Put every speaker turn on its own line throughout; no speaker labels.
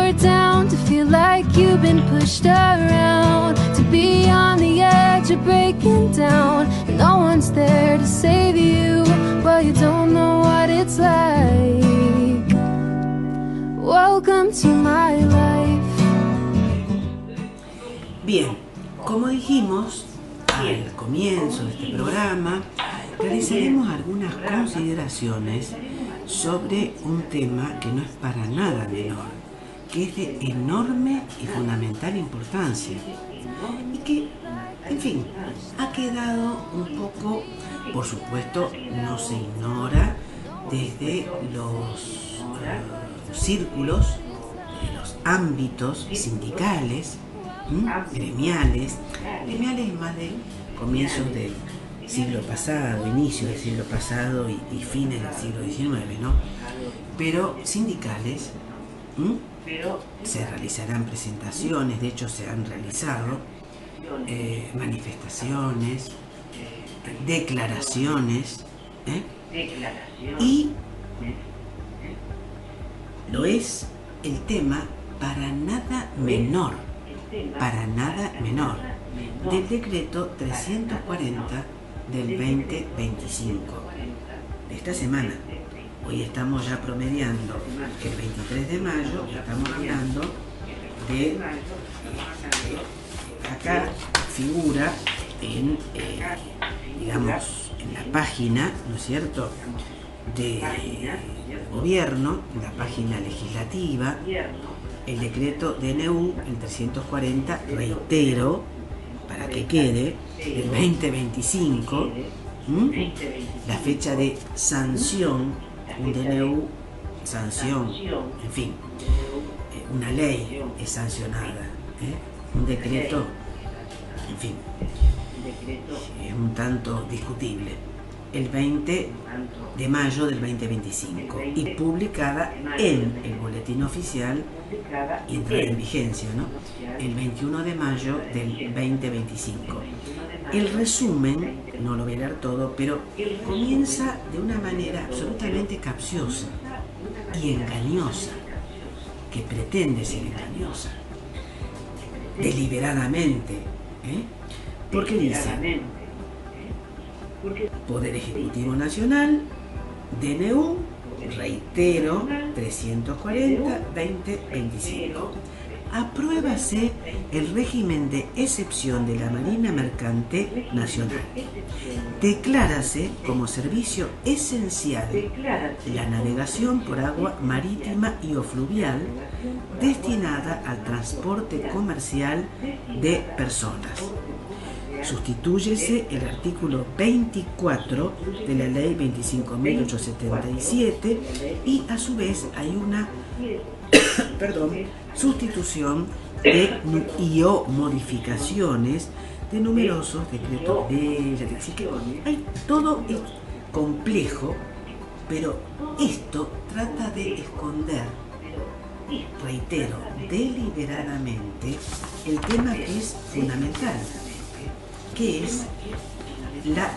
you're down, to feel like you've been pushed around, to be on the edge of breaking down, and no one's there to save you. Well, you don't know what it's like. Welcome to my life.
Bien, como dijimos al comienzo de este programa, realizaremos algunas consideraciones sobre un tema que no es para nada menor, que es de enorme y fundamental importancia y que, en fin, ha quedado un poco, por supuesto, no se ignora desde los círculos, de los ámbitos sindicales, gremiales más de comienzos del siglo pasado, inicios del siglo pasado y fines del siglo XIX, ¿no? Pero sindicales, se realizarán presentaciones, de hecho se han realizado manifestaciones, declaraciones, y lo es el tema para nada menor del decreto 340 del 2025 de esta semana. Hoy estamos ya promediando que el 23 de mayo, estamos hablando de, acá figura en, digamos, en la página, ¿no es cierto?, de gobierno, en la página legislativa, el decreto DNU, el 340, reitero, para que quede, el 2025, la fecha de sanción, un DNU, sanción, en fin, una ley es sancionada, un decreto, en fin, es un tanto discutible. El 20 de mayo del 2025 y publicada en el boletín oficial y entrada en vigencia, ¿no?, el 21 de mayo del 2025. El resumen, no lo voy a leer todo, pero comienza de una manera absolutamente capciosa y engañosa, que pretende ser engañosa, deliberadamente, porque dice: Poder Ejecutivo Nacional, DNU, reitero, 340-2025. Apruébase el régimen de excepción de la Marina Mercante Nacional. Declárase como servicio esencial la navegación por agua marítima y o fluvial destinada al transporte comercial de personas. Sustituyese el artículo 24 de la ley 25.877 y a su vez hay una sustitución y o modificaciones de numerosos decretos de... Así que hay, todo es complejo, pero esto trata de esconder, reitero, deliberadamente, el tema que es fundamental, que es la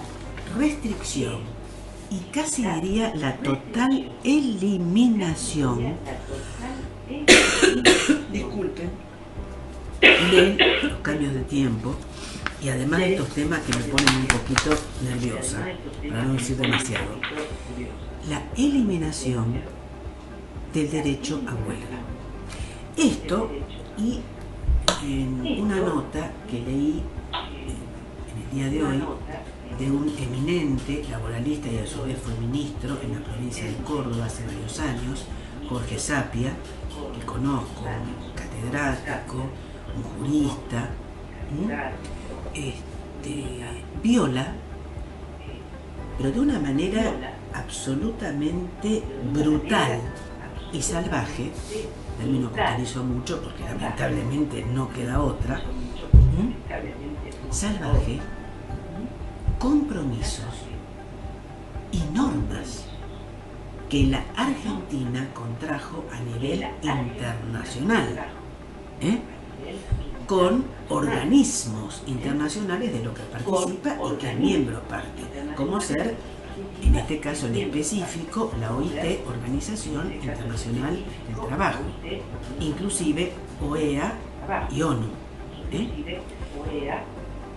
restricción y casi diría la total eliminación disculpen, de los cambios de tiempo y además de estos temas que me ponen un poquito nerviosa, para no decir demasiado, la eliminación del derecho a huelga. Esto, y en una nota que leí día de hoy de un eminente laboralista y a su vez fue ministro en la provincia de Córdoba hace varios años, Jorge Sapia, que conozco, un catedrático, un jurista, viola, pero de una manera absolutamente brutal y salvaje, término que utilizo mucho porque lamentablemente no queda otra, salvaje, compromisos y normas que la Argentina contrajo a nivel internacional, con organismos internacionales de los que participa y que es miembro parte, como ser en este caso en específico la OIT, Organización Internacional del Trabajo, inclusive OEA y ONU.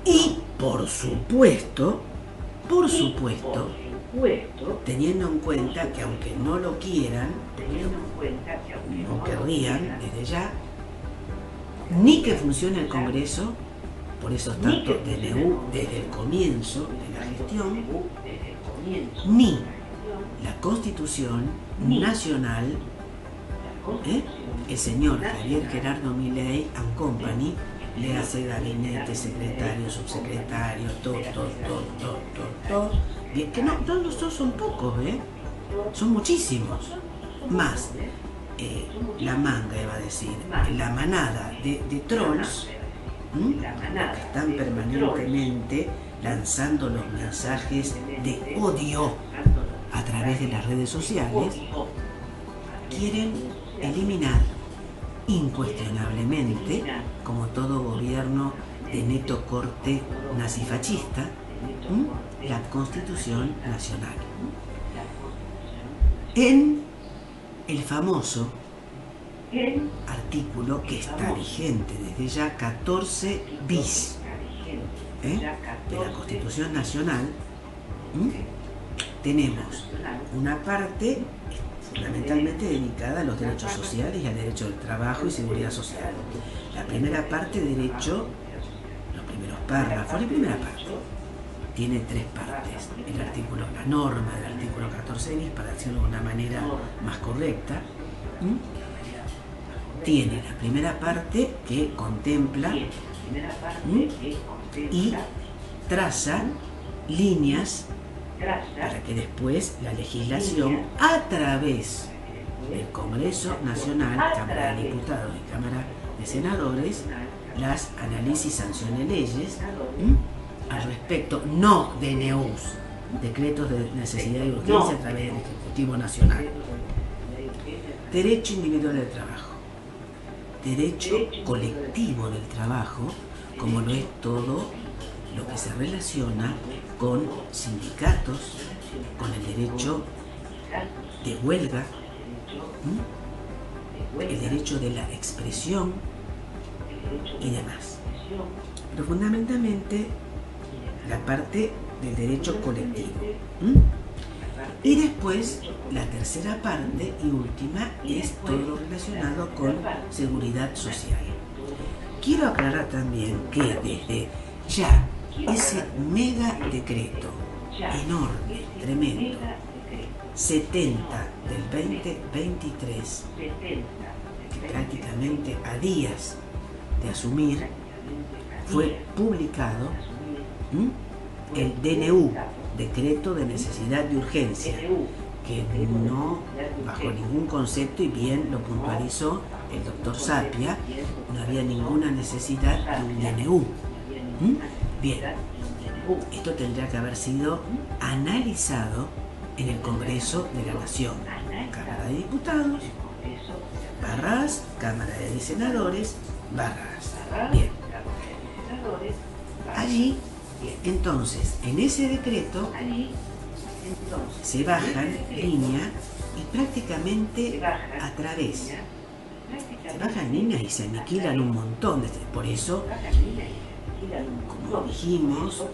Y por supuesto, teniendo en cuenta que aunque no lo quieran, no querrían desde ya, ni que funcione el Congreso, por eso tanto DNU desde el comienzo de la gestión, ni la Constitución Nacional, el señor Javier Gerardo Milei and Company le hace gabinete, secretario, subsecretario, todo. Bien, que no, todos son pocos, son muchísimos. Más la manga, iba a decir, la manada de trolls, que están permanentemente lanzando los mensajes de odio a través de las redes sociales, quieren eliminar incuestionablemente, como todo gobierno de neto corte nazifascista, la Constitución Nacional. En el famoso artículo que está vigente desde ya 14 bis de la Constitución Nacional, tenemos una parte fundamentalmente dedicada a los derechos sociales y al derecho del trabajo y seguridad social. La primera parte, derecho, los primeros párrafos, la primera parte tiene 3 partes. El artículo, la norma del artículo 14 bis, para decirlo de una manera más correcta, tiene la primera parte que contempla y traza líneas para que después la legislación, a través del Congreso Nacional, Cámara de Diputados y Cámara de Senadores, las analice y sancione leyes al respecto, no DNUs, decretos de necesidad y urgencia a través del Ejecutivo Nacional. Derecho individual del trabajo, derecho colectivo del trabajo, como lo es todo lo que se relaciona con sindicatos, con el derecho de huelga, el derecho de la expresión y demás. Pero fundamentalmente la parte del derecho colectivo. Y después la tercera parte y última es todo lo relacionado con seguridad social. Quiero aclarar también que desde ya ese mega decreto enorme, tremendo, 70 del 2023, que prácticamente a días de asumir, fue publicado el DNU, Decreto de Necesidad de Urgencia, que no, bajo ningún concepto, y bien lo puntualizó el doctor Sapia, no había ninguna necesidad de un DNU. Bien, esto tendría que haber sido analizado en el Congreso de la Nación, Cámara de Diputados, barras, Cámara de Senadores, barras. Bien, allí, entonces, en ese decreto se bajan línea y prácticamente a través, se bajan líneas y se aniquilan un montón de... Por eso, como dijimos,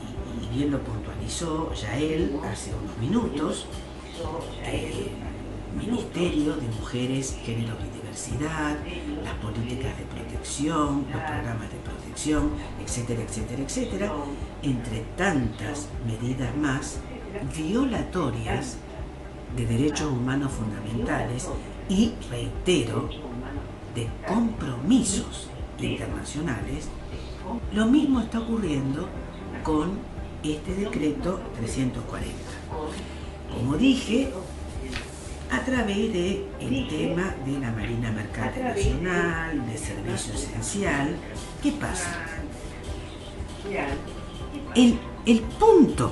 y bien lo puntualizó Yael hace unos minutos, el Ministerio de Mujeres, Géneros y Diversidad, las políticas de protección, los programas de protección, etcétera, etcétera, etcétera, entre tantas medidas más violatorias de derechos humanos fundamentales y, reitero, de compromisos internacionales. Lo mismo está ocurriendo con este decreto 340. Como dije, a través del tema de la Marina Mercante Nacional, de servicio esencial. ¿Qué pasa? El punto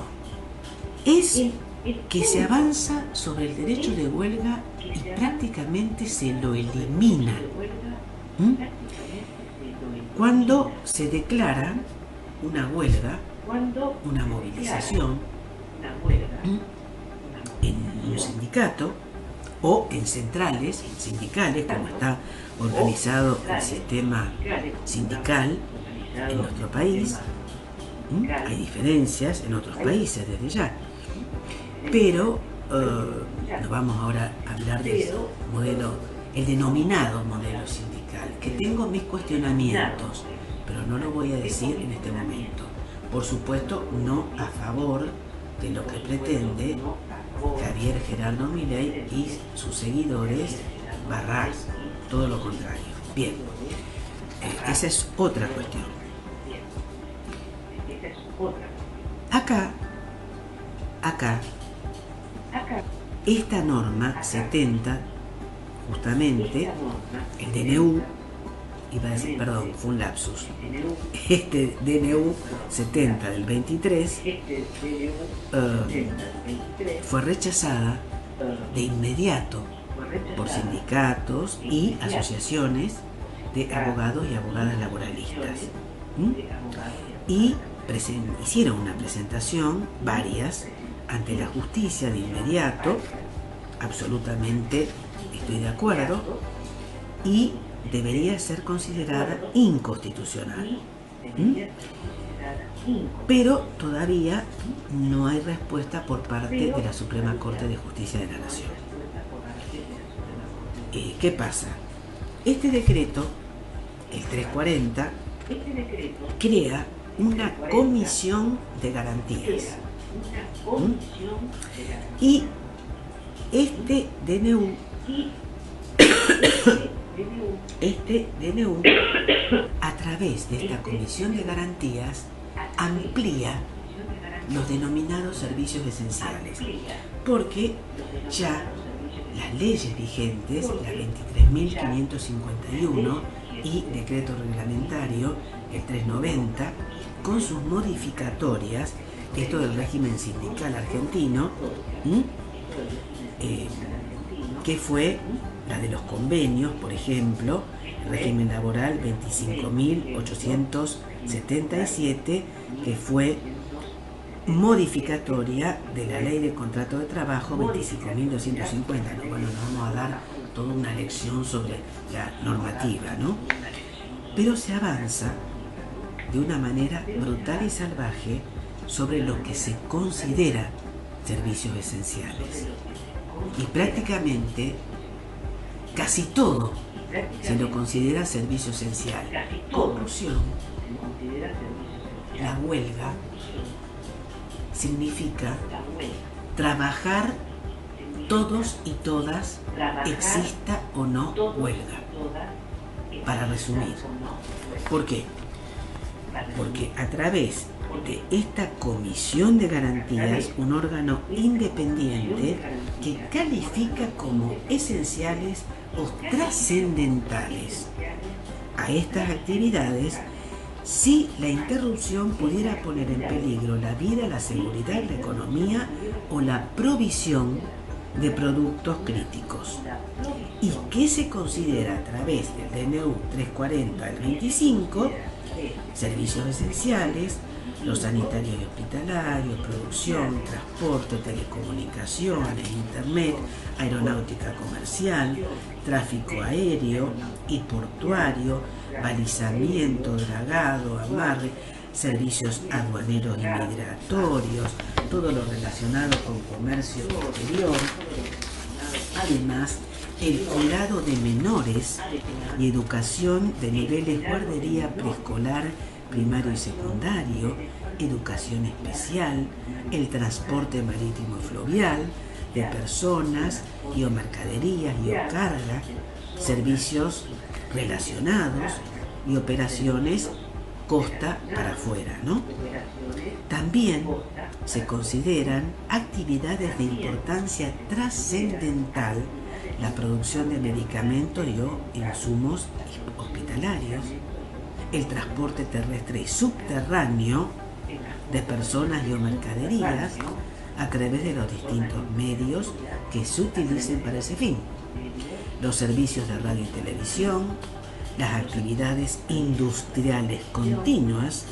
es que se avanza sobre el derecho de huelga y prácticamente se lo elimina. Cuando se declara una huelga, una movilización, un sindicato o en centrales sindicales, como está organizado el sistema sindical en nuestro país. Hay diferencias en otros países desde ya, pero no vamos ahora a hablar del modelo, el denominado modelo sindical, que tengo mis cuestionamientos, pero no lo voy a decir en este momento. Por supuesto, no a favor de lo que pretende Javier Gerardo Milei y sus seguidores, Barras, todo lo contrario. Bien, esa es otra cuestión. Acá, esta norma 70, justamente, el DNU, iba a decir, perdón, fue un lapsus, este DNU 70 del 23 fue rechazada de inmediato por sindicatos y asociaciones de abogados y abogadas laboralistas. Y hicieron una presentación, varias, ante la justicia de inmediato, absolutamente estoy de acuerdo, y debería ser considerada inconstitucional. Pero todavía no hay respuesta por parte de la Suprema Corte de Justicia de la Nación. ¿Qué pasa? Este decreto, el 340, crea una comisión de garantías. Y este DNU a través de esta comisión de garantías amplía los denominados servicios esenciales, porque ya las leyes vigentes, la 23.551 y decreto reglamentario, el 390, con sus modificatorias, esto del régimen sindical argentino, que fue la de los convenios, por ejemplo, el régimen laboral 25.877, que fue modificatoria de la ley de contrato de trabajo 25.250. ¿No? Bueno, nos vamos a dar toda una lección sobre la normativa, ¿no? Pero se avanza de una manera brutal y salvaje sobre lo que se considera servicios esenciales. Y prácticamente casi todo se lo considera servicio esencial. Conclusión: la huelga significa trabajar todos y todas, exista o no huelga. Para resumir, ¿por qué? Porque a través de esta comisión de garantías, un órgano independiente que califica como esenciales o trascendentales a estas actividades si la interrupción pudiera poner en peligro la vida, la seguridad, la economía o la provisión de productos críticos, y que se considera a través del DNU 340 del 25 servicios esenciales, los sanitarios y hospitalarios, producción, transporte, telecomunicaciones, internet, aeronáutica comercial, tráfico aéreo y portuario, balizamiento, dragado, amarre, servicios aduaneros y migratorios, todo lo relacionado con comercio exterior. Además, el cuidado de menores y educación de niveles guardería, preescolar, primario y secundario, educación especial, el transporte marítimo y fluvial de personas y o mercaderías y o carga, servicios relacionados y operaciones costa para afuera, ¿no? También se consideran actividades de importancia trascendental la producción de medicamentos y o insumos hospitalarios, el transporte terrestre y subterráneo de personas y o mercaderías a través de los distintos medios que se utilicen para ese fin, los servicios de radio y televisión, las actividades industriales continuas,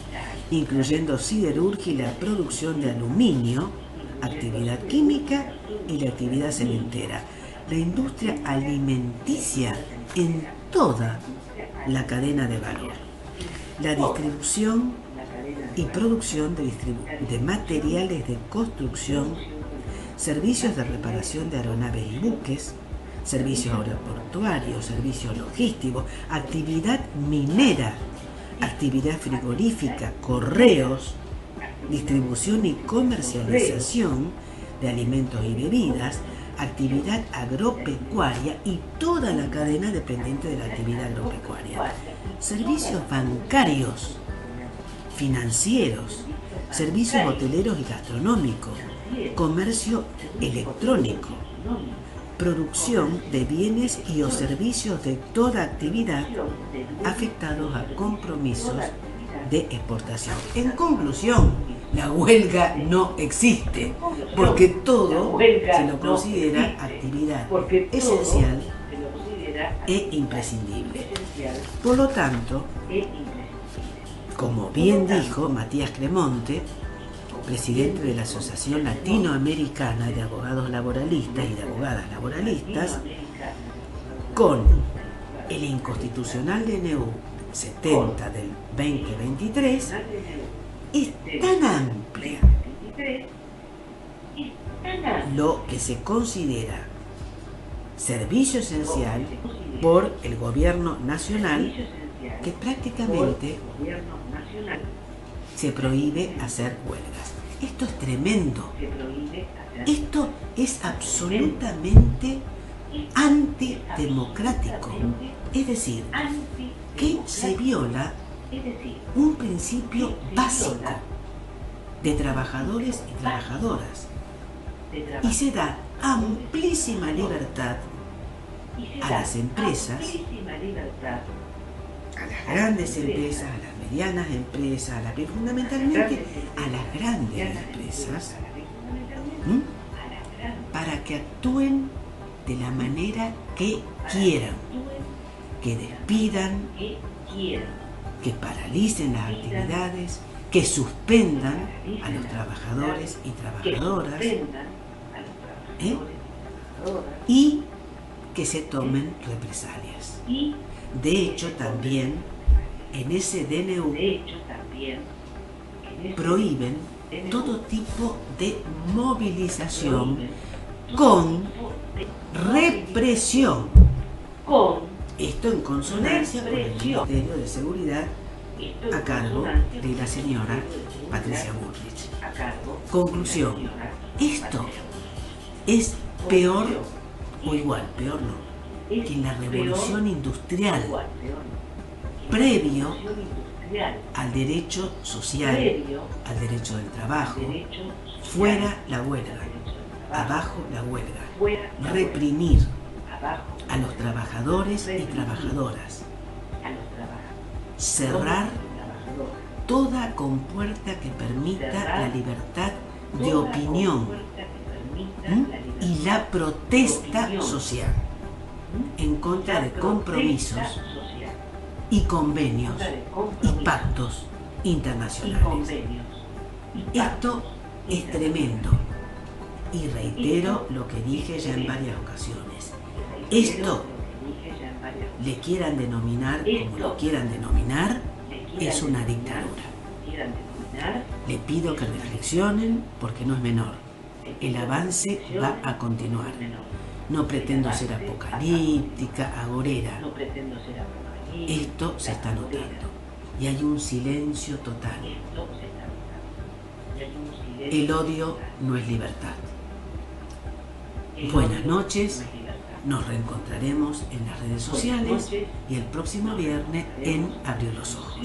incluyendo siderurgia y la producción de aluminio, actividad química y la actividad cementera. La industria alimenticia en toda la cadena de valor. La distribución y producción de materiales de construcción, servicios de reparación de aeronaves y buques, servicios aeroportuarios, servicios logísticos, actividad minera, actividad frigorífica, correos, distribución y comercialización de alimentos y bebidas, actividad agropecuaria y toda la cadena dependiente de la actividad agropecuaria, servicios bancarios, financieros, servicios hoteleros y gastronómicos, comercio electrónico, producción de bienes y o servicios de toda actividad afectados a compromisos de exportación. En conclusión, la huelga no existe, porque todo se lo considera actividad esencial e imprescindible. Por lo tanto, como bien dijo Matías Cremonte, presidente de la Asociación Latinoamericana de Abogados Laboralistas y de Abogadas Laboralistas, con el inconstitucional DNU 70 del 2023, es tan amplia lo que se considera servicio esencial por el gobierno nacional que prácticamente se prohíbe hacer huelgas. Esto es tremendo. Esto es absolutamente antidemocrático. Es decir, que se viola un principio básico de trabajadores y trabajadoras y se da amplísima libertad a las empresas, a las grandes empresas, a las medianas empresas, pero fundamentalmente a las grandes empresas, para que actúen de la manera que quieran, que despidan, que paralicen las actividades, que suspendan a los trabajadores y trabajadoras, y que se tomen represalias. De hecho, también en ese DNU prohíben todo tipo de movilización con represión. Esto en consonancia con el Ministerio de Seguridad a cargo de la señora Patricia Bullrich. Conclusión, esto es peor o igual, peor no, que en la revolución industrial, previo al derecho social, al derecho del trabajo, fuera la huelga, abajo la huelga, reprimir a los trabajadores y trabajadoras, cerrar toda compuerta que permita la libertad de opinión y la protesta social en contra de compromisos y convenios y pactos internacionales. Esto es tremendo y reitero lo que dije ya en varias ocasiones. Esto, le quieran denominar como lo quieran denominar, es una dictadura. Le pido que reflexionen porque no es menor. El avance va a continuar. No pretendo ser apocalíptica, agorera. Esto se está notando y hay un silencio total. El odio no es libertad. Buenas noches, nos reencontraremos en las redes sociales y el próximo viernes en Abrió los Ojos.